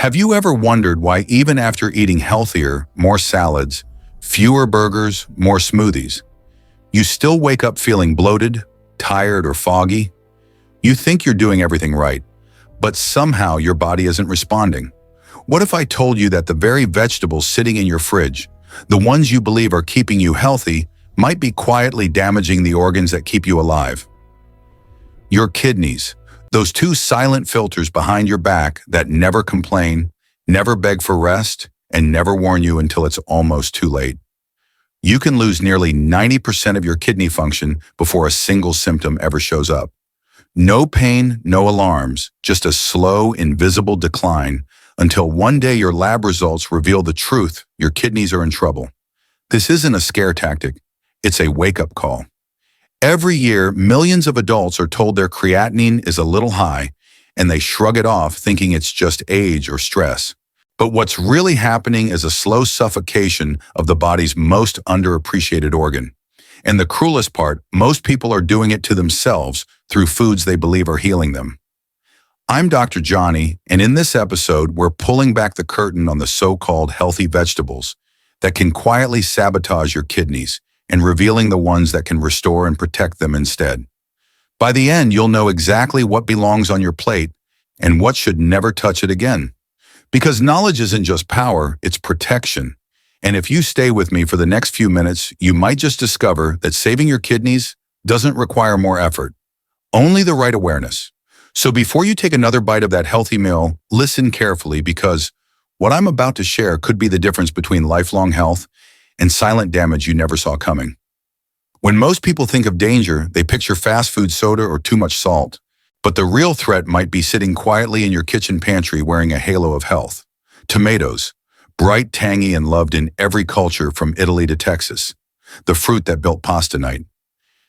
Have you ever wondered why even after eating healthier, more salads, fewer burgers, more smoothies, you still wake up feeling bloated, tired, or foggy? You think you're doing everything right, but somehow your body isn't responding. What if I told you that the very vegetables sitting in your fridge, the ones you believe are keeping you healthy, might be quietly damaging the organs that keep you alive? Your kidneys, those two silent filters behind your back that never complain, never beg for rest, and never warn you until it's almost too late. You can lose nearly 90% of your kidney function before a single symptom ever shows up. No pain, no alarms, just a slow, invisible decline until one day your lab results reveal the truth: your kidneys are in trouble. This isn't a scare tactic, it's a wake-up call. Every year, millions of adults are told their creatinine is a little high, and they shrug it off thinking it's just age or stress. But what's really happening is a slow suffocation of the body's most underappreciated organ. And the cruelest part, most people are doing it to themselves through foods they believe are healing them. I'm Dr. Johnny, and in this episode, we're pulling back the curtain on the so-called healthy vegetables that can quietly sabotage your kidneys and revealing the ones that can restore and protect them instead. By the end, you'll know exactly what belongs on your plate and what should never touch it again. Because knowledge isn't just power, it's protection. And if you stay with me for the next few minutes, you might just discover that saving your kidneys doesn't require more effort, only the right awareness. So before you take another bite of that healthy meal, listen carefully, because what I'm about to share could be the difference between lifelong health and silent damage you never saw coming. When most people think of danger, they picture fast food soda or too much salt. But the real threat might be sitting quietly in your kitchen pantry wearing a halo of health. Tomatoes, bright, tangy, and loved in every culture from Italy to Texas. The fruit that built pasta night.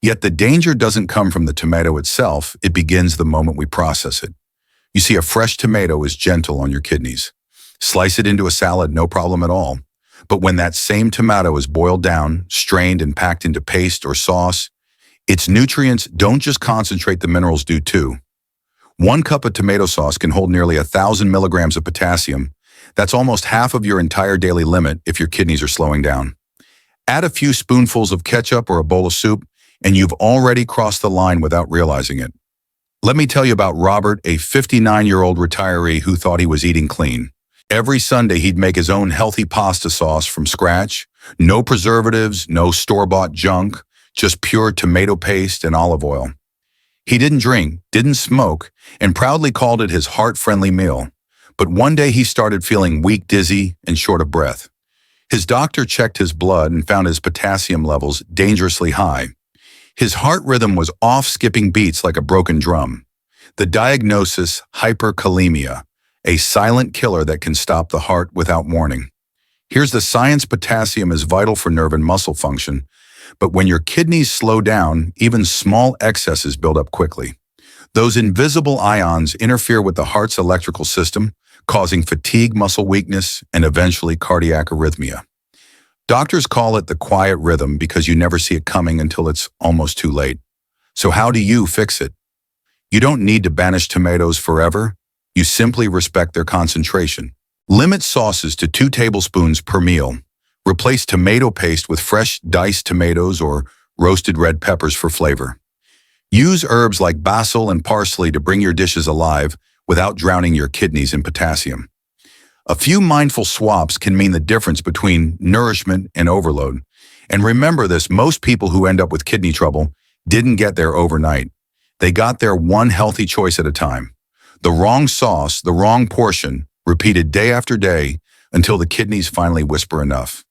Yet the danger doesn't come from the tomato itself, it begins the moment we process it. You see, a fresh tomato is gentle on your kidneys. Slice it into a salad, no problem at all. But when that same tomato is boiled down, strained, and packed into paste or sauce, its nutrients don't just concentrate, the minerals do too. 1 cup of tomato sauce can hold nearly 1,000 milligrams of potassium. That's almost half of your entire daily limit if your kidneys are slowing down. Add a few spoonfuls of ketchup or a bowl of soup, and you've already crossed the line without realizing it. Let me tell you about Robert, a 59-year-old retiree who thought he was eating clean. Every Sunday, he'd make his own healthy pasta sauce from scratch. No preservatives, no store-bought junk, just pure tomato paste and olive oil. He didn't drink, didn't smoke, and proudly called it his heart-friendly meal. But one day he started feeling weak, dizzy, and short of breath. His doctor checked his blood and found his potassium levels dangerously high. His heart rhythm was off, skipping beats like a broken drum. The diagnosis: hyperkalemia, a silent killer that can stop the heart without warning. Here's the science: potassium is vital for nerve and muscle function, but when your kidneys slow down, even small excesses build up quickly. Those invisible ions interfere with the heart's electrical system, causing fatigue, muscle weakness, and eventually cardiac arrhythmia. Doctors call it the quiet rhythm because you never see it coming until it's almost too late. So how do you fix it? You don't need to banish tomatoes forever. You simply respect their concentration. Limit sauces to 2 tablespoons per meal. Replace tomato paste with fresh diced tomatoes or roasted red peppers for flavor. Use herbs like basil and parsley to bring your dishes alive without drowning your kidneys in potassium. A few mindful swaps can mean the difference between nourishment and overload. And remember this: most people who end up with kidney trouble didn't get there overnight. They got there one healthy choice at a time. The wrong sauce, the wrong portion, repeated day after day until the kidneys finally whisper enough.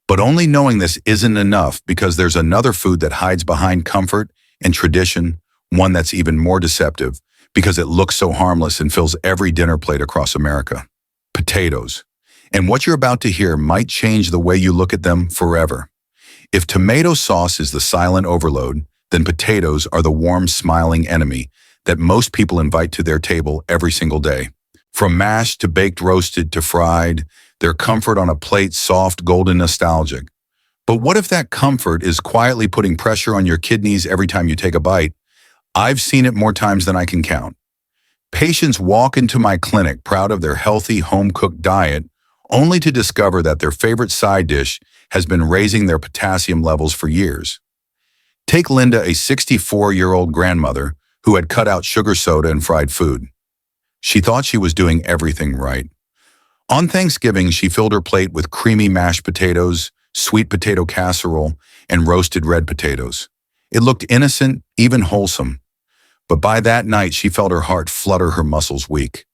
But only knowing this isn't enough, because there's another food that hides behind comfort and tradition, one that's even more deceptive because it looks so harmless and fills every dinner plate across America: potatoes. And what you're about to hear might change the way you look at them forever. If tomato sauce is the silent overload, then potatoes are the warm, smiling enemy that most people invite to their table every single day. From mashed to baked, roasted to fried, their comfort on a plate: soft, golden, nostalgic. But what if that comfort is quietly putting pressure on your kidneys every time you take a bite? I've seen it more times than I can count. Patients walk into my clinic proud of their healthy home-cooked diet, only to discover that their favorite side dish has been raising their potassium levels for years. Take Linda, a 64-year-old grandmother who had cut out sugar soda and fried food. She thought she was doing everything right. On Thanksgiving, she filled her plate with creamy mashed potatoes, sweet potato casserole, and roasted red potatoes. It looked innocent, even wholesome. But by that night, she felt her heart flutter, her muscles weak.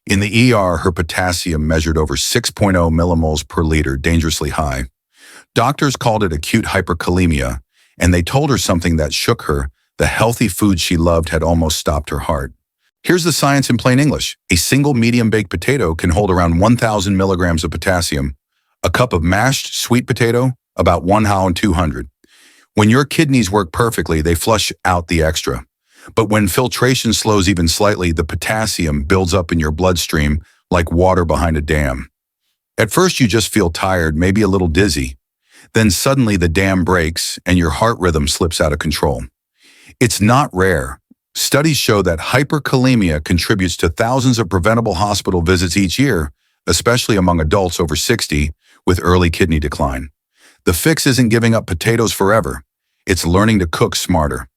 In the ER, her potassium measured over 6.0 millimoles per liter, dangerously high. Doctors called it acute hyperkalemia, and they told her something that shook her. The healthy food she loved had almost stopped her heart. Here's the science in plain English. A single medium-baked potato can hold around 1,000 milligrams of potassium. A cup of mashed sweet potato, about 1,200. When your kidneys work perfectly, they flush out the extra. But when filtration slows even slightly, the potassium builds up in your bloodstream like water behind a dam. At first, you just feel tired, maybe a little dizzy. Then suddenly the dam breaks and your heart rhythm slips out of control. It's not rare. Studies show that hyperkalemia contributes to thousands of preventable hospital visits each year, especially among adults over 60 with early kidney decline. The fix isn't giving up potatoes forever. It's learning to cook smarter.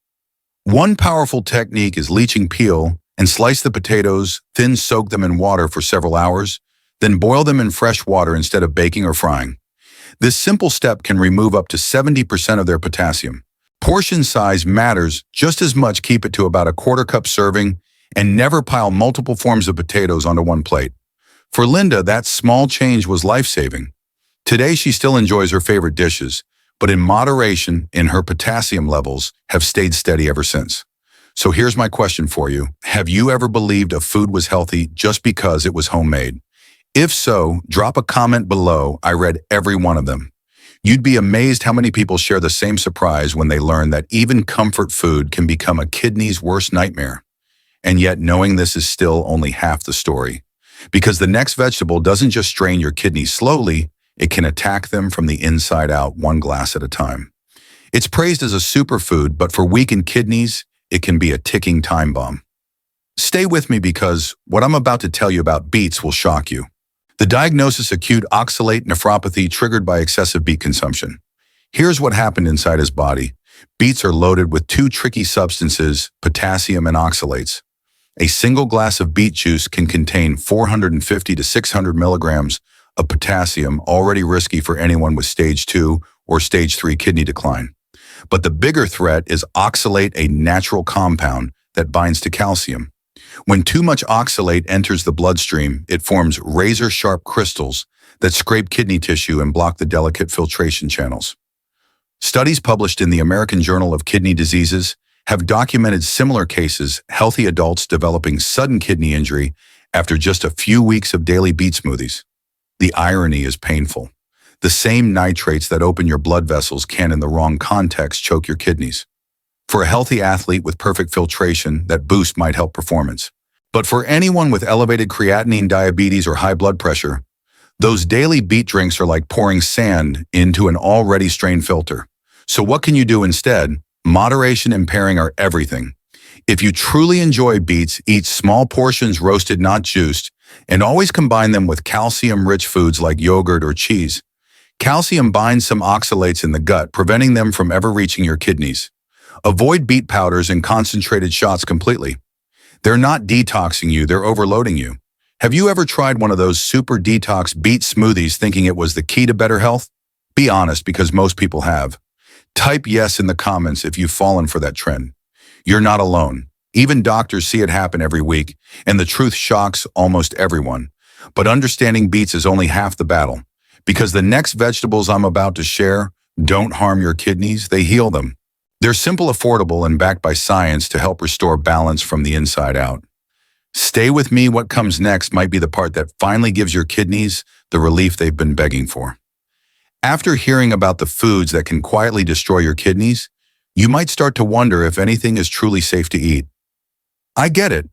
One powerful technique is leaching. Peel and slice the potatoes, then soak them in water for several hours, then boil them in fresh water instead of baking or frying. This simple step can remove up to 70% of their potassium. Portion size matters just as much. Keep it to about a quarter cup serving and never pile multiple forms of potatoes onto one plate. For Linda, that small change was life-saving. Today, she still enjoys her favorite dishes, but in moderation, and her potassium levels have stayed steady ever since. So here's my question for you. Have you ever believed a food was healthy just because it was homemade? If so, drop a comment below. I read every one of them. You'd be amazed how many people share the same surprise when they learn that even comfort food can become a kidney's worst nightmare. And yet knowing this is still only half the story. Because the next vegetable doesn't just strain your kidneys slowly, it can attack them from the inside out, one glass at a time. It's praised as a superfood, but for weakened kidneys, it can be a ticking time bomb. Stay with me because what I'm about to tell you about beets will shock you. The diagnosis: acute oxalate nephropathy triggered by excessive beet consumption. Here's what happened inside his body. Beets are loaded with two tricky substances, potassium and oxalates. A single glass of beet juice can contain 450 to 600 milligrams of potassium, already risky for anyone with stage 2 or stage 3 kidney decline. But the bigger threat is oxalate, a natural compound that binds to calcium. When too much oxalate enters the bloodstream, it forms razor-sharp crystals that scrape kidney tissue and block the delicate filtration channels. Studies published in the American Journal of Kidney Diseases have documented similar cases, healthy adults developing sudden kidney injury after just a few weeks of daily beet smoothies. The irony is painful. The same nitrates that open your blood vessels can, in the wrong context, choke your kidneys. For a healthy athlete with perfect filtration, that boost might help performance. But for anyone with elevated creatinine, diabetes, or high blood pressure, those daily beet drinks are like pouring sand into an already strained filter. So what can you do instead? Moderation and pairing are everything. If you truly enjoy beets, eat small portions, roasted, not juiced, and always combine them with calcium-rich foods like yogurt or cheese. Calcium binds some oxalates in the gut, preventing them from ever reaching your kidneys. Avoid beet powders and concentrated shots completely. They're not detoxing you, they're overloading you. Have you ever tried one of those super detox beet smoothies thinking it was the key to better health? Be honest, because most people have. Type yes in the comments if you've fallen for that trend. You're not alone. Even doctors see it happen every week, and the truth shocks almost everyone. But understanding beets is only half the battle, because the next vegetables I'm about to share don't harm your kidneys, they heal them. They're simple, affordable, and backed by science to help restore balance from the inside out. Stay with me. What comes next might be the part that finally gives your kidneys the relief they've been begging for. After hearing about the foods that can quietly destroy your kidneys, you might start to wonder if anything is truly safe to eat. I get it.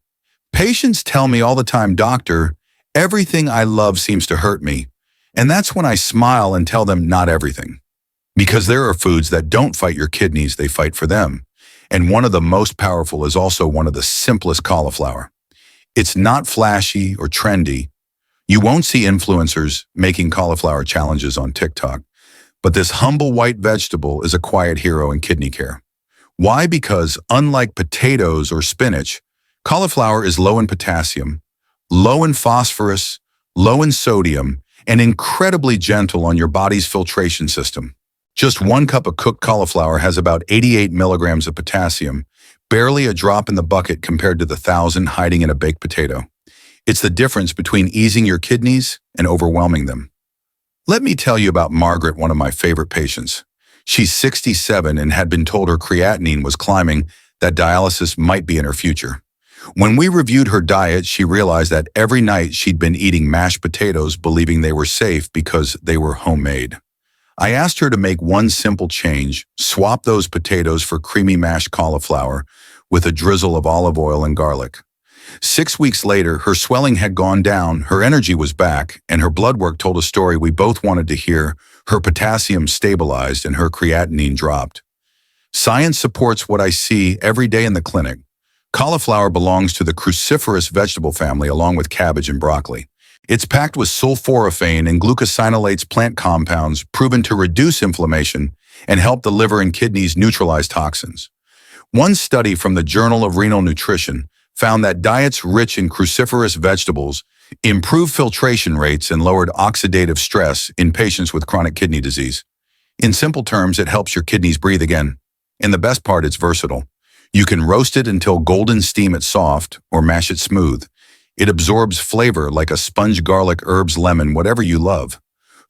Patients tell me all the time, "Doctor, everything I love seems to hurt me." And that's when I smile and tell them not everything. Because there are foods that don't fight your kidneys, they fight for them. And one of the most powerful is also one of the simplest: cauliflower. It's not flashy or trendy. You won't see influencers making cauliflower challenges on TikTok, but this humble white vegetable is a quiet hero in kidney care. Why? Because unlike potatoes or spinach, cauliflower is low in potassium, low in phosphorus, low in sodium, and incredibly gentle on your body's filtration system. Just 1 cup of cooked cauliflower has about 88 milligrams of potassium, barely a drop in the bucket compared to the 1,000 hiding in a baked potato. It's the difference between easing your kidneys and overwhelming them. Let me tell you about Margaret, one of my favorite patients. She's 67 and had been told her creatinine was climbing, that dialysis might be in her future. When we reviewed her diet, she realized that every night she'd been eating mashed potatoes believing they were safe because they were homemade. I asked her to make one simple change: swap those potatoes for creamy mashed cauliflower with a drizzle of olive oil and garlic. 6 weeks later, her swelling had gone down, her energy was back, and her blood work told a story we both wanted to hear. Her potassium stabilized and her creatinine dropped. Science supports what I see every day in the clinic. Cauliflower belongs to the cruciferous vegetable family along with cabbage and broccoli. It's packed with sulforaphane and glucosinolates, plant compounds proven to reduce inflammation and help the liver and kidneys neutralize toxins. One study from the Journal of Renal Nutrition found that diets rich in cruciferous vegetables improved filtration rates and lowered oxidative stress in patients with chronic kidney disease. In simple terms, it helps your kidneys breathe again. And the best part, it's versatile. You can roast it until golden, steam it soft, or mash it smooth. It absorbs flavor like a sponge, garlic, herbs, lemon, whatever you love.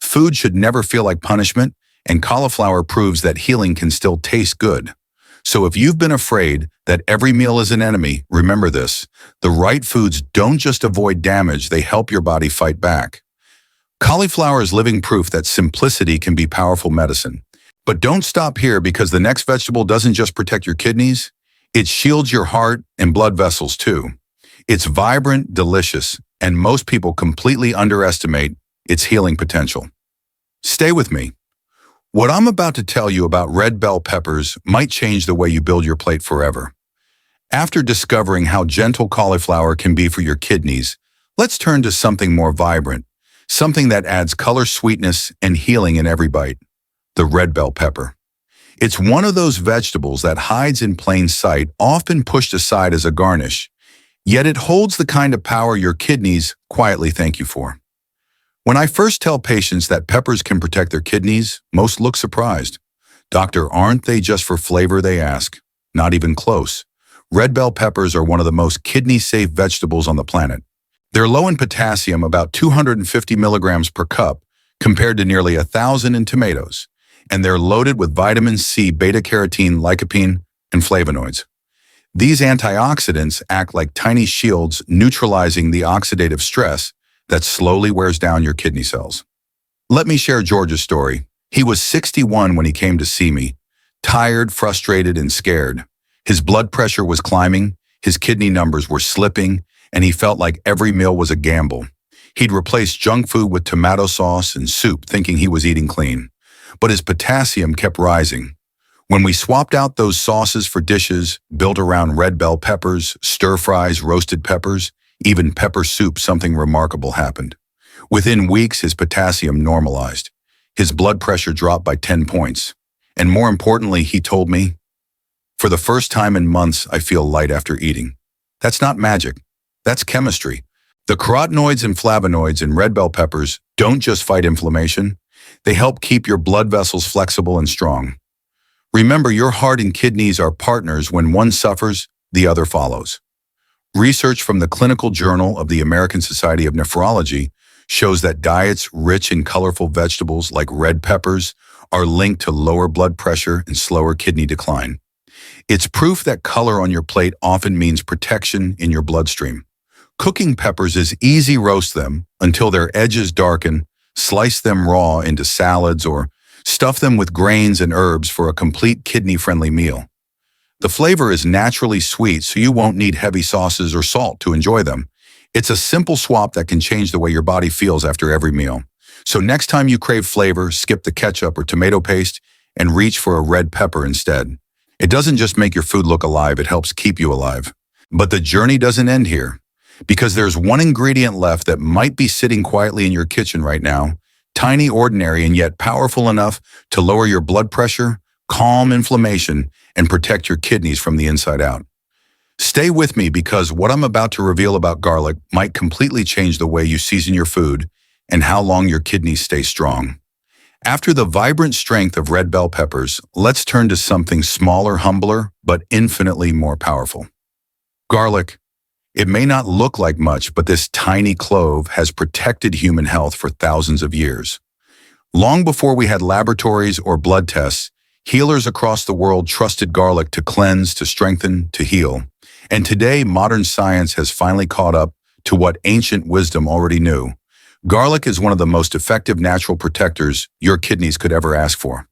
Food should never feel like punishment, and cauliflower proves that healing can still taste good. So if you've been afraid that every meal is an enemy, remember this: the right foods don't just avoid damage, they help your body fight back. Cauliflower is living proof that simplicity can be powerful medicine. But don't stop here, because the next vegetable doesn't just protect your kidneys, it shields your heart and blood vessels too. It's vibrant, delicious, and most people completely underestimate its healing potential. Stay with me. What I'm about to tell you about red bell peppers might change the way you build your plate forever. After discovering how gentle cauliflower can be for your kidneys, let's turn to something more vibrant, something that adds color, sweetness, and healing in every bite: the red bell pepper. It's one of those vegetables that hides in plain sight, often pushed aside as a garnish, yet it holds the kind of power your kidneys quietly thank you for. When I first tell patients that peppers can protect their kidneys, most look surprised. "Doctor, aren't they just for flavor?" they ask. Not even close. Red bell peppers are one of the most kidney-safe vegetables on the planet. They're low in potassium, about 250 milligrams per cup, compared to nearly 1,000 in tomatoes. And they're loaded with vitamin C, beta-carotene, lycopene, and flavonoids. These antioxidants act like tiny shields, neutralizing the oxidative stress that slowly wears down your kidney cells. Let me share George's story. He was 61 when he came to see me, tired, frustrated, and scared. His blood pressure was climbing, his kidney numbers were slipping, and he felt like every meal was a gamble. He'd replaced junk food with tomato sauce and soup, thinking he was eating clean. But his potassium kept rising. When we swapped out those sauces for dishes built around red bell peppers, stir fries, roasted peppers, even pepper soup, something remarkable happened. Within weeks, his potassium normalized. His blood pressure dropped by 10 points. And more importantly, he told me, "For the first time in months, I feel light after eating." That's not magic. That's chemistry. The carotenoids and flavonoids in red bell peppers don't just fight inflammation. They help keep your blood vessels flexible and strong. Remember, your heart and kidneys are partners. When one suffers, the other follows. Research from the Clinical Journal of the American Society of Nephrology shows that diets rich in colorful vegetables like red peppers are linked to lower blood pressure and slower kidney decline. It's proof that color on your plate often means protection in your bloodstream. Cooking peppers is easy. Roast them until their edges darken, slice them raw into salads, or stuff them with grains and herbs for a complete kidney-friendly meal. The flavor is naturally sweet, so you won't need heavy sauces or salt to enjoy them. It's a simple swap that can change the way your body feels after every meal. So next time you crave flavor, skip the ketchup or tomato paste and reach for a red pepper instead. It doesn't just make your food look alive, it helps keep you alive. But the journey doesn't end here. Because there's one ingredient left that might be sitting quietly in your kitchen right now, tiny, ordinary, and yet powerful enough to lower your blood pressure, calm inflammation, and protect your kidneys from the inside out. Stay with me because what I'm about to reveal about garlic might completely change the way you season your food and how long your kidneys stay strong. After the vibrant strength of red bell peppers, let's turn to something smaller, humbler, but infinitely more powerful. Garlic. It may not look like much, but this tiny clove has protected human health for thousands of years. Long before we had laboratories or blood tests, healers across the world trusted garlic to cleanse, to strengthen, to heal. And today, modern science has finally caught up to what ancient wisdom already knew. Garlic is one of the most effective natural protectors your kidneys could ever ask for.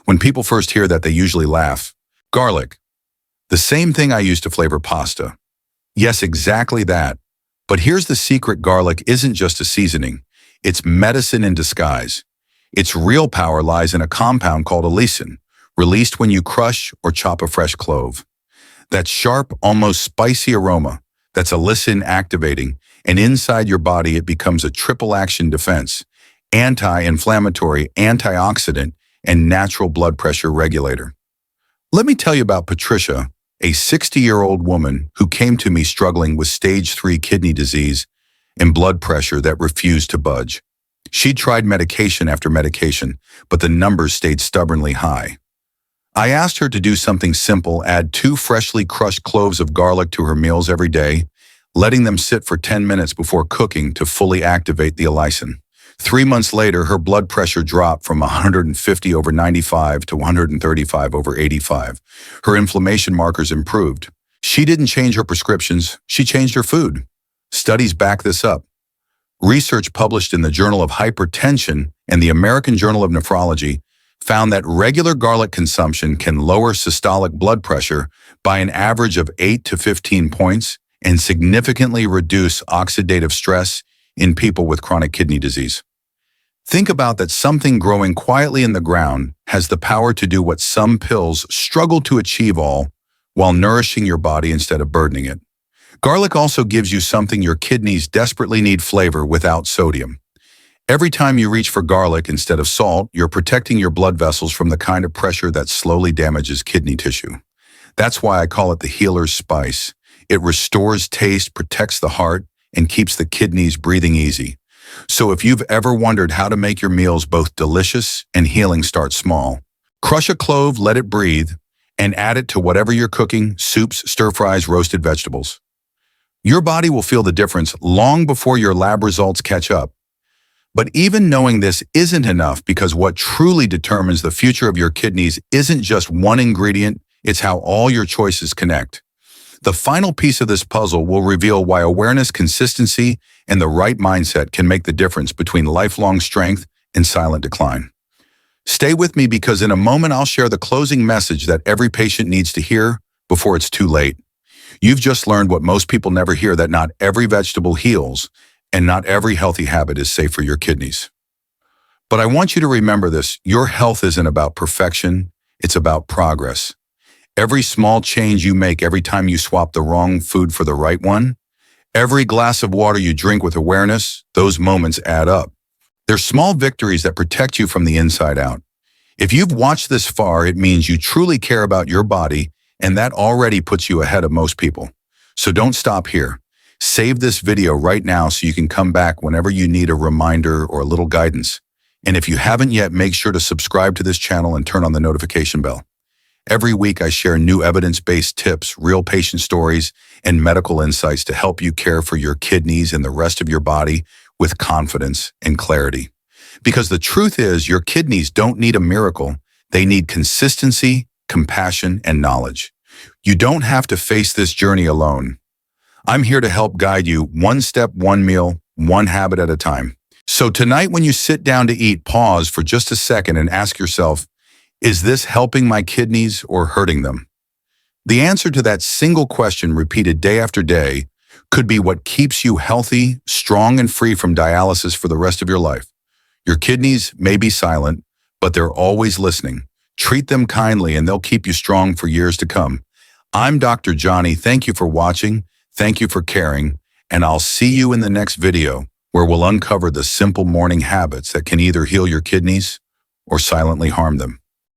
When people first hear that, they usually laugh. Garlic. The same thing I use to flavor pasta. Yes, exactly that. But here's the secret: garlic isn't just a seasoning. It's medicine in disguise. Its real power lies in a compound called allicin, released when you crush or chop a fresh clove. That sharp, almost spicy aroma, that's allicin activating, and inside your body it becomes a triple action defense: anti-inflammatory, antioxidant, and natural blood pressure regulator. Let me tell you about Patricia, a 60-year-old woman who came to me struggling with stage 3 kidney disease and blood pressure that refused to budge. She tried medication after medication, but the numbers stayed stubbornly high. I asked her to do something simple: add 2 freshly crushed cloves of garlic to her meals every day, letting them sit for 10 minutes before cooking to fully activate the allicin. 3 months later, her blood pressure dropped from 150 over 95 to 135 over 85. Her inflammation markers improved. She didn't change her prescriptions, she changed her food. Studies back this up. Research published in the Journal of Hypertension and the American Journal of Nephrology found that regular garlic consumption can lower systolic blood pressure by an average of 8 to 15 points and significantly reduce oxidative stress in people with chronic kidney disease. Think about that: something growing quietly in the ground has the power to do what some pills struggle to achieve, all while nourishing your body instead of burdening it. Garlic also gives you something your kidneys desperately need: flavor without sodium. Every time you reach for garlic instead of salt, you're protecting your blood vessels from the kind of pressure that slowly damages kidney tissue. That's why I call it the healer's spice. It restores taste, protects the heart, and keeps the kidneys breathing easy. So if you've ever wondered how to make your meals both delicious and healing, start small. Crush a clove, let it breathe, and add it to whatever you're cooking: soups, stir-fries, roasted vegetables. Your body will feel the difference long before your lab results catch up. But even knowing this isn't enough, because what truly determines the future of your kidneys isn't just one ingredient, it's how all your choices connect. The final piece of this puzzle will reveal why awareness, consistency, and the right mindset can make the difference between lifelong strength and silent decline. Stay with me, because in a moment I'll share the closing message that every patient needs to hear before it's too late. You've just learned what most people never hear: that not every vegetable heals, and not every healthy habit is safe for your kidneys. But I want you to remember this: your health isn't about perfection, it's about progress. Every small change you make, every time you swap the wrong food for the right one, every glass of water you drink with awareness, those moments add up. They're small victories that protect you from the inside out. If you've watched this far, it means you truly care about your body, and that already puts you ahead of most people. So don't stop here. Save this video right now so you can come back whenever you need a reminder or a little guidance. And if you haven't yet, make sure to subscribe to this channel and turn on the notification bell. Every week I share new evidence-based tips, real patient stories, and medical insights to help you care for your kidneys and the rest of your body with confidence and clarity. Because the truth is, your kidneys don't need a miracle. They need consistency, compassion, and knowledge. You don't have to face this journey alone. I'm here to help guide you one step, one meal, one habit at a time. So tonight, when you sit down to eat, pause for just a second and ask yourself, is this helping my kidneys or hurting them? The answer to that single question, repeated day after day, could be what keeps you healthy, strong, and free from dialysis for the rest of your life. Your kidneys may be silent, but they're always listening. Treat them kindly and they'll keep you strong for years to come. I'm Dr. Johnny. Thank you for watching. Thank you for caring. And I'll see you in the next video where we'll uncover the simple morning habits that can either heal your kidneys or silently harm them.